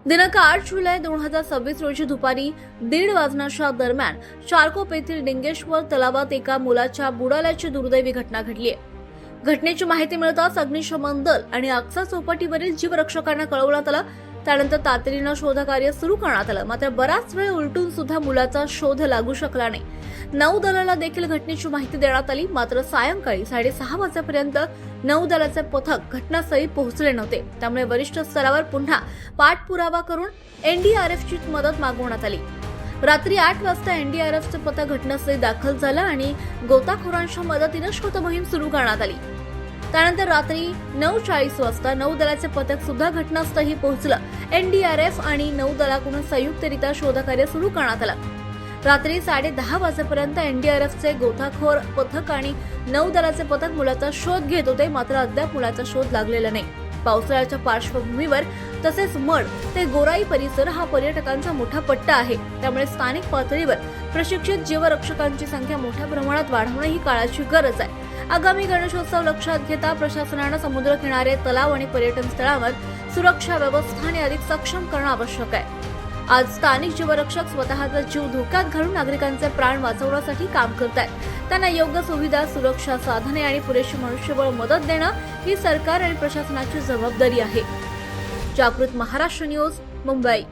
दिनांक 8 जुलै 2026 रोजी दुपारी 1:30 वाजण्याच्या दरम्यान चारकोप येथील डिंगेश्वर तलावात एका मुलाच्या बुडाल्याची दुर्दैवी घटना घडली आहे। घटनेची माहिती मिळताच अग्निशमन दल आणि आक्सा चौपाटीवरील जीवरक्षकांना कळवण्यात आलं। त्यानंतर तातडीनं शोधकार्य सुरू करण्यात आलं। मात्र बराच वेळ उलटून सुद्धा मुलाचा शोध लागू शकला नाही। नौदलाला देखील घटनेची माहिती देण्यात आली, मात्र सायंकाळी 6:30 वाजेपर्यंत नौदलाचे पथक घटनास्थळी पोहोचले नव्हते। त्यामुळे वरिष्ठ स्तरावर पुन्हा पाठपुरावा करून एनडीआरएफची मदत मागवण्यात आली। रात्री 8 वाजता एनडीआरएफचे पथक घटनास्थळी दाखल झालं आणि गोताखोरांच्या मदतीने शोध मोहीम सुरू करण्यात आली। त्यानंतर रात्री 9:40 वाजता नौदलाचे पथक सुद्धा घटनास्थळी पोहोचलं। एनडीआरएफ आणि नौदलाकडून संयुक्तरित्या शोधकार्य सुरू करण्यात आलं। रात्री 10:30 वाजेपर्यंत एनडीआरएफचे गोताखोर पथक आणि नौदलाचे पथक मुलाचा शोध घेत होते, मात्र अद्याप मुलाचा शोध लागलेला नाही। पावसाळ्याच्या पार्श्वभूमीवर तसेच मड ते गोराई परिसर हा पर्यटकांचा मोठा पट्टा आहे। त्यामुळे स्थानिक पातळीवर प्रशिक्षित जीवरक्षकांची संख्या मोठ्या प्रमाणात वाढवणे ही काळाची गरज आहे। आगामी गणेशोत्सव लक्षात घेता प्रशासनाने समुद्र किनारे, तलाव आणि पर्यटन स्थळांवर सुरक्षा व्यवस्थाने अधिक सक्षम करणं आवश्यक आहे। आज स्थानिक जीवरक्षक स्वतःचा जीव धोक्यात घालून नागरिकांचे प्राण वाचवण्यासाठी काम करत आहेत। त्यांना योग्य सुविधा, सुरक्षा साधने आणि पुरेशी मनुष्यबळ मदत देणं ही सरकार आणि प्रशासनाची जबाबदारी आहे। जागृत महाराष्ट्र न्यूज, मुंबई।